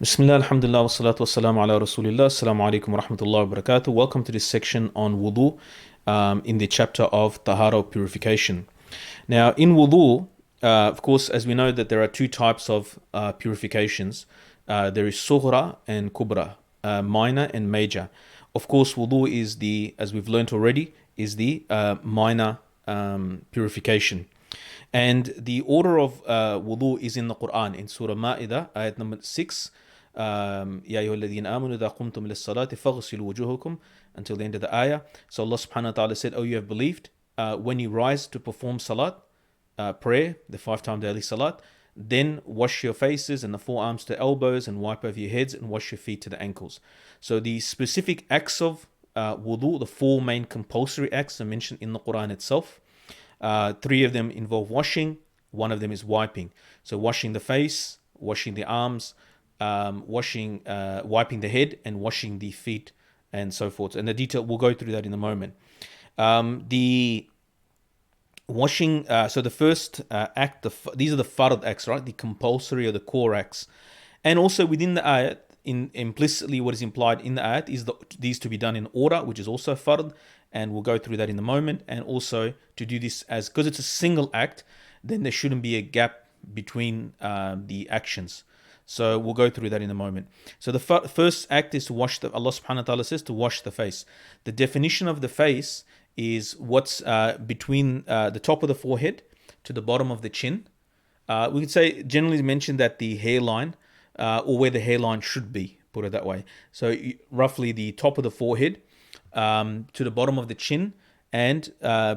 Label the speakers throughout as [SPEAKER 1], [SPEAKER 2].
[SPEAKER 1] Bismillah, alhamdulillah, wa salatu wa salamu ala rasulillah. Assalamu alaikum wa rahmatullahi wa barakatuh. Welcome to this section on wudu in the chapter of tahara purification. Now, in wudu, of course, as we know that there are two types of purifications. There is sughra and kubra, minor and major. Of course, wudu is as we've learnt already, is the minor purification. And the order of wudu is in the Quran, in Surah Ma'idah, ayat number 6. يا أيها الذين آمنوا إذا قمتم للصلاة فاغسلوا وجوهكم, until the end of the ayah. So Allah subhanahu wa ta'ala said, "Oh, you have believed, when you rise to perform salat, prayer, the 5-time daily salat, then wash your faces and the forearms to elbows and wipe over your heads and wash your feet to the ankles." So the specific acts of wudu, the 4 main compulsory acts are mentioned in the Quran itself. 3 of them involve washing, 1 of them is wiping. So washing the face, washing the arms, wiping the head, and washing the feet, and so forth. And the detail, we'll go through that in a moment. The washing, so the first act, these are the fard acts, right? The compulsory or the core acts. And also within the ayat, implicitly what is implied in the ayat is these to be done in order, which is also fard, and we'll go through that in a moment. And also to do this because it's a single act, then there shouldn't be a gap between the actions. So we'll go through that in a moment. So the first act is to wash Allah subhanahu wa ta'ala says to wash the face. The definition of the face is what's between the top of the forehead to the bottom of the chin. We could say, generally mention that the hairline, or where the hairline should be, put it that way. So roughly the top of the forehead to the bottom of the chin, and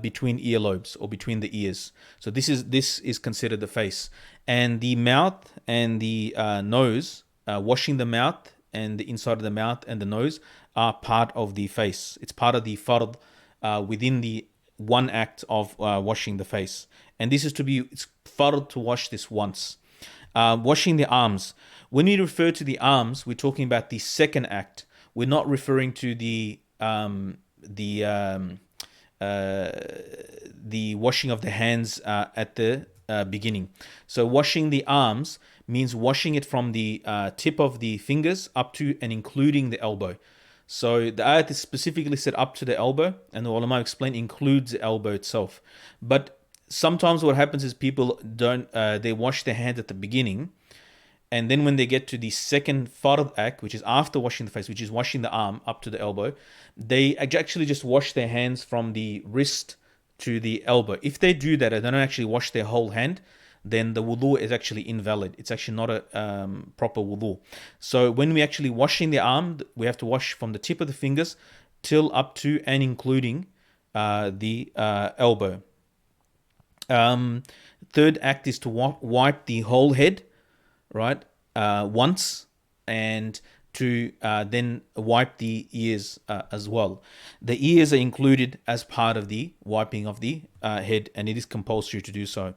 [SPEAKER 1] between earlobes or between the ears. So this is considered the face. And the mouth and the nose, washing the mouth and the inside of the mouth and the nose are part of the face. It's part of the fard within the one act of washing the face. And this is it's fard to wash this once. Washing the arms. When we refer to the arms, we're talking about the second act. We're not referring to the washing of the hands at the beginning. So washing the arms means washing it from the tip of the fingers up to and including the elbow. So the ayat is specifically said up to the elbow, and the ulama explain includes the elbow itself. But sometimes what happens is people they wash their hands at the beginning, and then when they get to the second fard act, which is after washing the face, which is washing the arm up to the elbow, they actually just wash their hands from the wrist to the elbow. If they do that and they don't actually wash their whole hand, then the wudu is actually invalid. It's actually not a proper wudu. So when we actually washing the arm, we have to wash from the tip of the fingers till up to and including the elbow. Third act is to wipe the whole head, right, once, and to then wipe the ears as well. The ears are included as part of the wiping of the head, and it is compulsory to do so.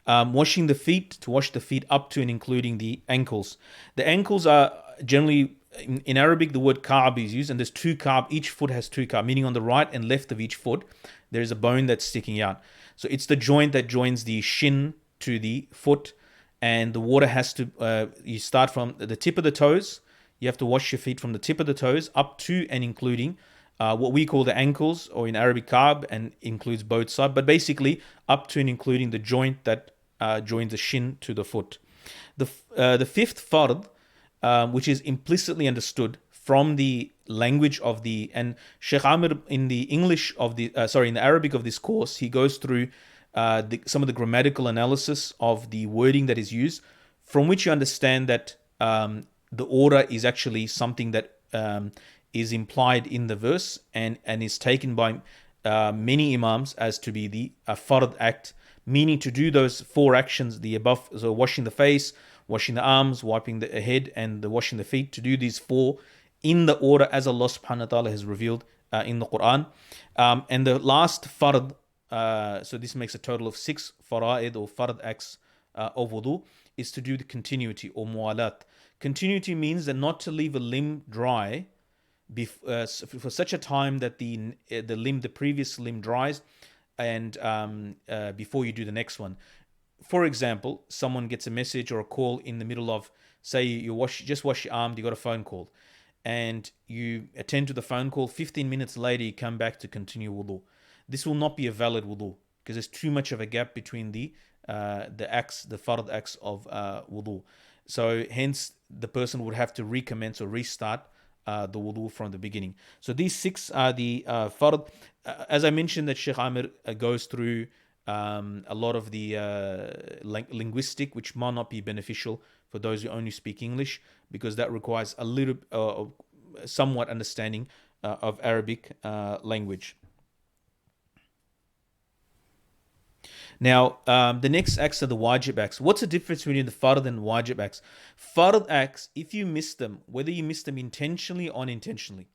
[SPEAKER 1] Washing the feet, to wash the feet up to and including the ankles. The ankles are generally, in Arabic, the word ka'b is used, and there's 2 ka'b. Each foot has 2 ka'b, meaning on the right and left of each foot, there is a bone that's sticking out. So it's the joint that joins the shin to the foot, and the water has to, you start from the tip of the toes. You have to wash your feet from the tip of the toes up to and including what we call the ankles, or in Arabic ka'b, and includes both sides, but basically up to and including the joint that joins the shin to the foot. The 5th fard, which is implicitly understood from the language of and Shaykh Amir in the English of in the Arabic of this course, he goes through some of the grammatical analysis of the wording that is used, from which you understand that the order is actually something that is implied in the verse and is taken by many imams as to be the fard act, meaning to do those 4 actions, the above, so washing the face, washing the arms, wiping the head, and washing the feet, to do these 4 in the order as Allah subhanahu wa ta'ala has revealed in the Quran. And the last fard, so this makes a total of 6 fara'id or fard acts of wudu, is to do the continuity or mu'alat. Continuity means that not to leave a limb dry for such a time that the previous limb dries, and before you do the next one. For example, someone gets a message or a call in the middle of Say you just wash your arm, you got a phone call, and you attend to the phone call. 15 minutes later, you come back to continue wudu. This will not be a valid wudu because there's too much of a gap between the acts, the fard acts of wudu. So hence, the person would have to recommence or restart the wudu from the beginning. So these six are the fard. As I mentioned, that Shaykh Amir goes through a lot of the linguistic, which might not be beneficial for those who only speak English, because that requires a little, somewhat understanding of Arabic language. Now, the next acts are the wajib acts. What's the difference between the fard and wajib acts? Fard acts, if you miss them, whether you miss them intentionally or unintentionally,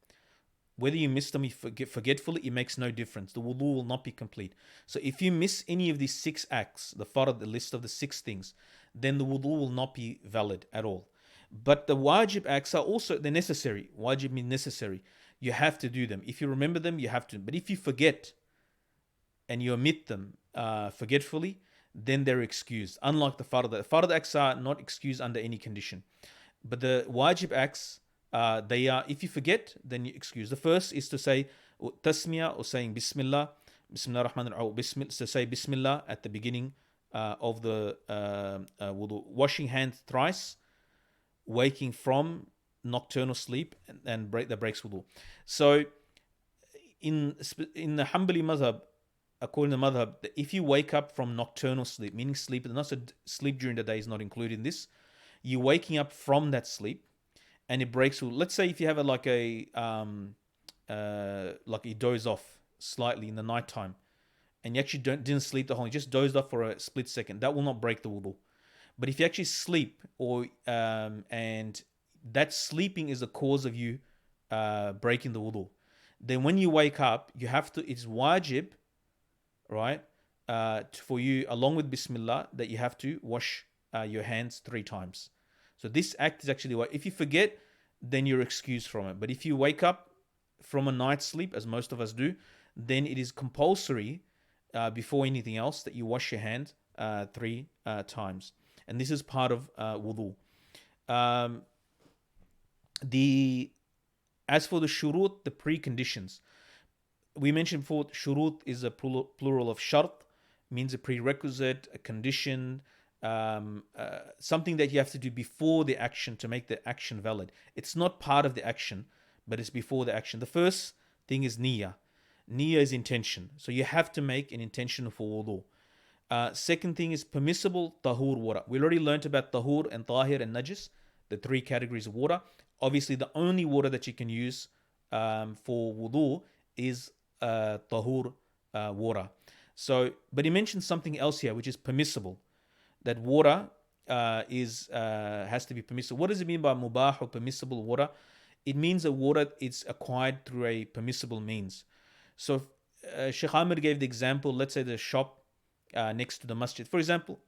[SPEAKER 1] whether you miss them forgetfully, it makes no difference. The wudu will not be complete. So if you miss any of these six acts, the fard, the list of the six things, then the wudu will not be valid at all. But the wajib acts are also, they're necessary. Wajib means necessary. You have to do them. If you remember them, you have to. But if you forget and you omit them forgetfully, then they're excused. Unlike the fard acts are not excused under any condition. But the wajib acts, they are, if you forget, then you excuse. The first is to say tasmiyah, or saying Bismillah, Bismillah Rahman Rahim, to say Bismillah at the beginning of the wudu. Washing hands thrice, waking from nocturnal sleep, and that breaks wudu. So in the Hanbali madhab, according to the madhab, if you wake up from nocturnal sleep, meaning sleep, not so sleep during the day is not included in this, you're waking up from that sleep, and it breaks. Let's say if you have like you doze off slightly in the nighttime, and you actually didn't sleep the whole night, you just dozed off for a split second, that will not break the wudu. But if you actually sleep, and that sleeping is the cause of you breaking the wudu, then when you wake up, you have to. It's wajib, right? For you, along with Bismillah, that you have to wash your hands 3 times. So this act is actually what, if you forget, then you're excused from it. But if you wake up from a night's sleep, as most of us do, then it is compulsory before anything else that you wash your hands 3 times. And this is part of wudu. As for the shurut, the preconditions, we mentioned before, shurut is a plural of shart, means a prerequisite, a condition, something that you have to do before the action to make the action valid. It's not part of the action, but it's before the action. The first thing is niyyah. Niyyah is intention. So you have to make an intention for wudu. Second thing is permissible tahur water. We already learnt about tahur and tahir and najis, the 3 categories of water. Obviously, the only water that you can use for wudu is tahur water. So, but he mentions something else here, which is permissible. That water has to be permissible. What does it mean by mubah or permissible water? It means that water is acquired through a permissible means. So, Shaykh Amir gave the example. Let's say the shop next to the masjid. For example,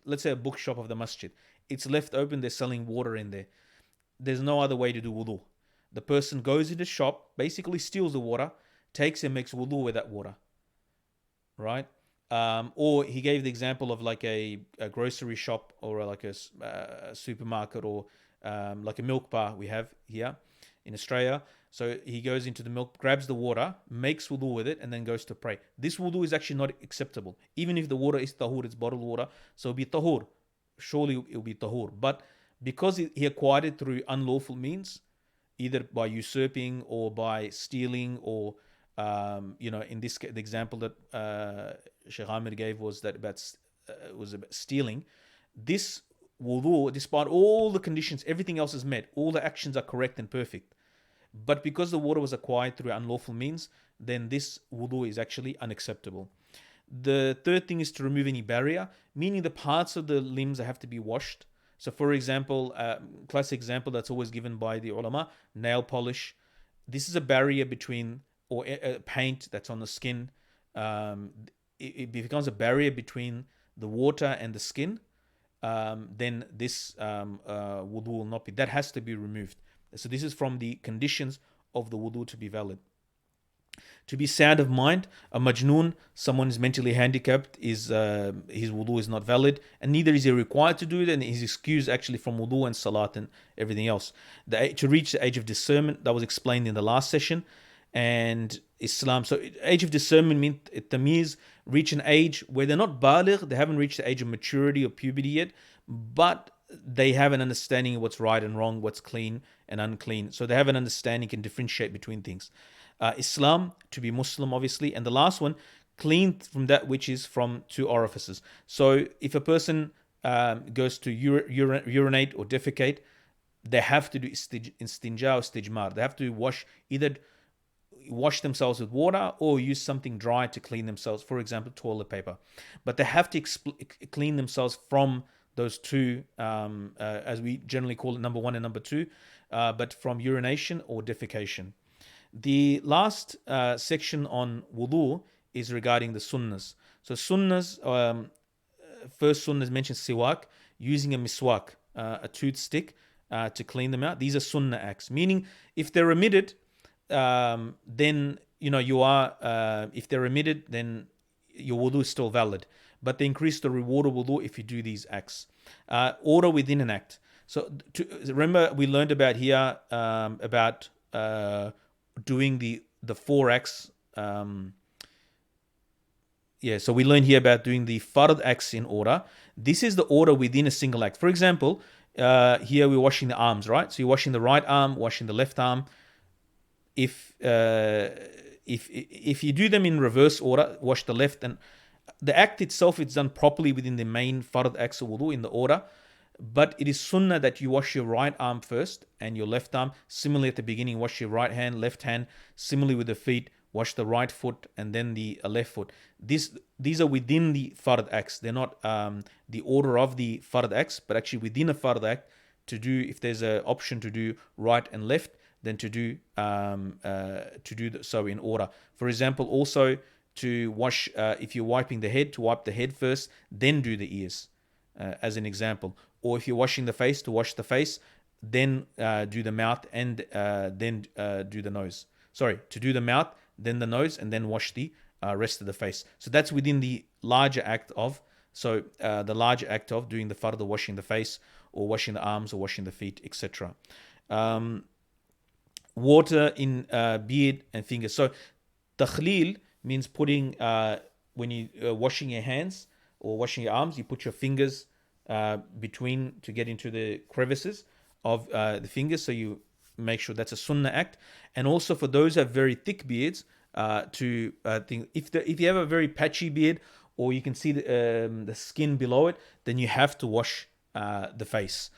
[SPEAKER 1] let's say a bookshop of the masjid. It's left open. They're selling water in there. There's no other way to do wudu. The person goes in the shop, basically steals the water, takes and makes wudu with that water, right? Or he gave the example of like a grocery shop, or like a supermarket, or like a milk bar we have here in Australia. So he goes into the milk, grabs the water, makes wudu with it, and then goes to pray. This wudu is actually not acceptable. Even if the water is tahur, it's bottled water, so it'll be tahur. Surely it'll be tahur. But because he acquired it through unlawful means, either by usurping or by stealing, or in this the example that Shaykh Amir gave was about stealing. This wudu, despite all the conditions, everything else is met, all the actions are correct and perfect, but because the water was acquired through unlawful means, then this wudu is actually unacceptable. The third thing is to remove any barrier, meaning the parts of the limbs that have to be washed. So, for example, classic example that's always given by the ulama, nail polish. This is a barrier between, or paint that's on the skin. It becomes a barrier between the water and the skin. Then this wudu will not be. That has to be removed. So this is from the conditions of the wudu to be valid. To be sound of mind, a majnoon, someone is mentally handicapped, is his wudu is not valid, and neither is he required to do it, and he's excused actually from wudu and salat and everything else. To reach the age of discernment, that was explained in the last session, and Islam. So age of discernment means tamiz, reach an age where they're not baligh, they haven't reached the age of maturity or puberty yet, but they have an understanding of what's right and wrong, what's clean and unclean. So they have an understanding, can differentiate between things. Islam, to be Muslim, obviously. And the last one, clean from that which is from two orifices. So if a person goes to urinate or defecate, they have to do istinja or stijmar. They have to either wash themselves with water or use something dry to clean themselves, for example, toilet paper. But they have to clean themselves from those two, as we generally call it, number one and number two, but from urination or defecation. The last section on wudu is regarding the sunnas. So sunnas, first sunnah mentioned siwak, using a miswak, a toothstick, to clean them out. These are sunnah acts, meaning if they're omitted, then you are. If they're omitted, then your wudu is still valid. But they increase the reward of wudu if you do these acts. Order within an act. So remember, we learned about here about doing the four acts. So we learned here about doing the fard acts in order. This is the order within a single act. For example, here we're washing the arms, right? So you're washing the right arm, washing the left arm. If you do them in reverse order, wash the left, and the act itself is done properly within the main fard acts of wudu in the order. But it is sunnah that you wash your right arm first and your left arm. Similarly, at the beginning, wash your right hand, left hand. Similarly with the feet, wash the right foot and then the left foot. These are within the fard acts. They're not the order of the fard acts, but actually within a fard act to do, if there's an option to do right and left, then to do so in order. For example, also to wash, if you're wiping the head, to wipe the head first, then do the ears, as an example. Or if you're washing the face, to wash the face, then do the mouth, and then do the nose. Sorry, to do the mouth, then the nose, and then wash the rest of the face. So that's within the larger act of, doing the fard, washing the face, or washing the arms, or washing the feet, etc. Water in beard and fingers. So Ta'heelul means putting, when you washing your hands or washing your arms, you put your fingers between to get into the crevices of the fingers, so you make sure that's a sunnah act. And also for those who have very thick beards, if you have a very patchy beard, or you can see the skin below it, then you have to wash the face,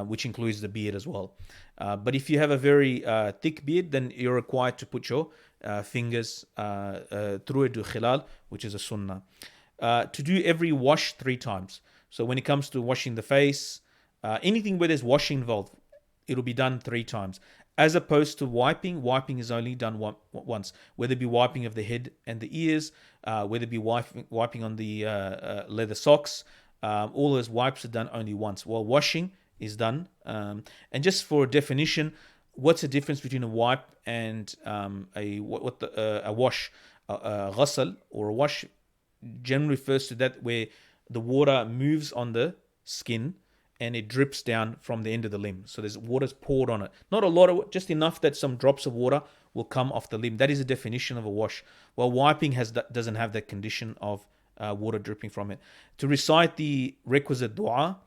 [SPEAKER 1] which includes the beard as well. But if you have a very thick beard, then you're required to put your fingers through a khilal, which is a sunnah. To do every wash 3 times. So when it comes to washing the face, anything where there's washing involved, it'll be done 3 times. As opposed to wiping is only done once. Whether it be wiping of the head and the ears, whether it be wiping on the leather socks, all those wipes are done only once. While washing is done. And just for a definition, what's the difference between a wipe and a wash? Ghusl or a wash generally refers to that where the water moves on the skin and it drips down from the end of the limb. So there's water's poured on it. Not a lot of, just enough that some drops of water will come off the limb. That is a definition of a wash. While wiping doesn't have that condition of water dripping from it. To recite the requisite dua,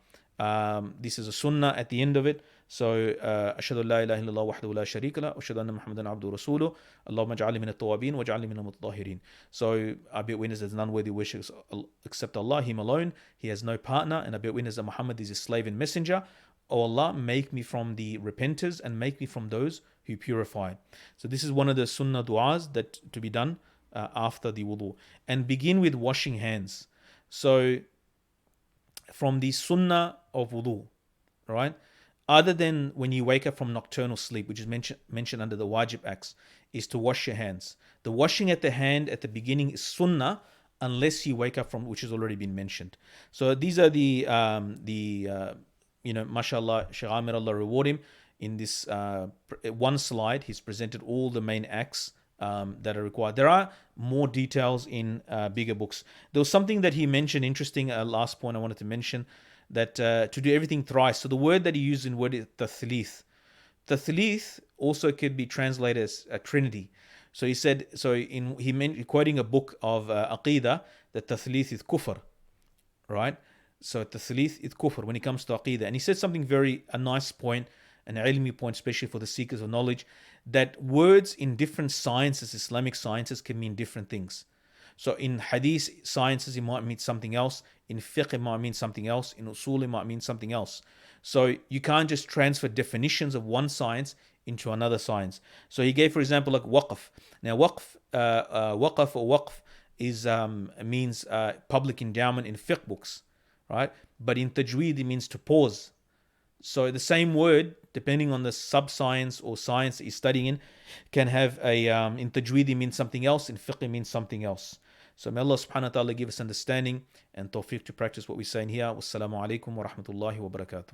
[SPEAKER 1] this is a sunnah at the end of it. So, أشهد أن لا إله إلا الله وحده لا شريك له وأشهد أن محمدا عبده ورسوله اللهم اجعلني من التوابين واجعلني من المتطهرين. So I bear witness that none worthy worship except Allah, Him alone. He has no partner, and I bear witness that Muhammad is His slave and messenger. O Allah, make me from the repenters and make me from those who purify. So this is one of the sunnah du'as that to be done after the wudu. And begin with washing hands. So from the sunnah of wudu, right? Other than when you wake up from nocturnal sleep, which is mentioned under the wajib acts, is to wash your hands. The washing at the hand at the beginning is sunnah, unless you wake up from, which has already been mentioned. So these are the mashallah, Shaykh Amir, Allah reward him. In this one slide, he's presented all the main acts that are required. There are more details in bigger books. There was something that he mentioned, interesting, last point I wanted to mention, that to do everything thrice. So the word that he used in word is tathlith. Tathlith also could be translated as a trinity. So he said, quoting a book of Aqidah, that tathlith is kufr, right? So tathlith is kufr when it comes to Aqidah. And he said something a nice point, an ilmi point, especially for the seekers of knowledge, that words in different sciences, Islamic sciences, can mean different things. So in hadith sciences, it might mean something else. In fiqh, it might mean something else. In usul, it might mean something else. So you can't just transfer definitions of one science into another science. So he gave, for example, like waqf. Now, waqf is means public endowment in fiqh books, right? But in tajweed, it means to pause. So the same word, depending on the sub-science or science that you're studying in, can have in tajweed it means something else, in fiqh it means something else. So may Allah subhanahu wa ta'ala give us understanding and tawfiq to practice what we say in here. Wassalamu alaikum wa rahmatullahi wa barakatuh.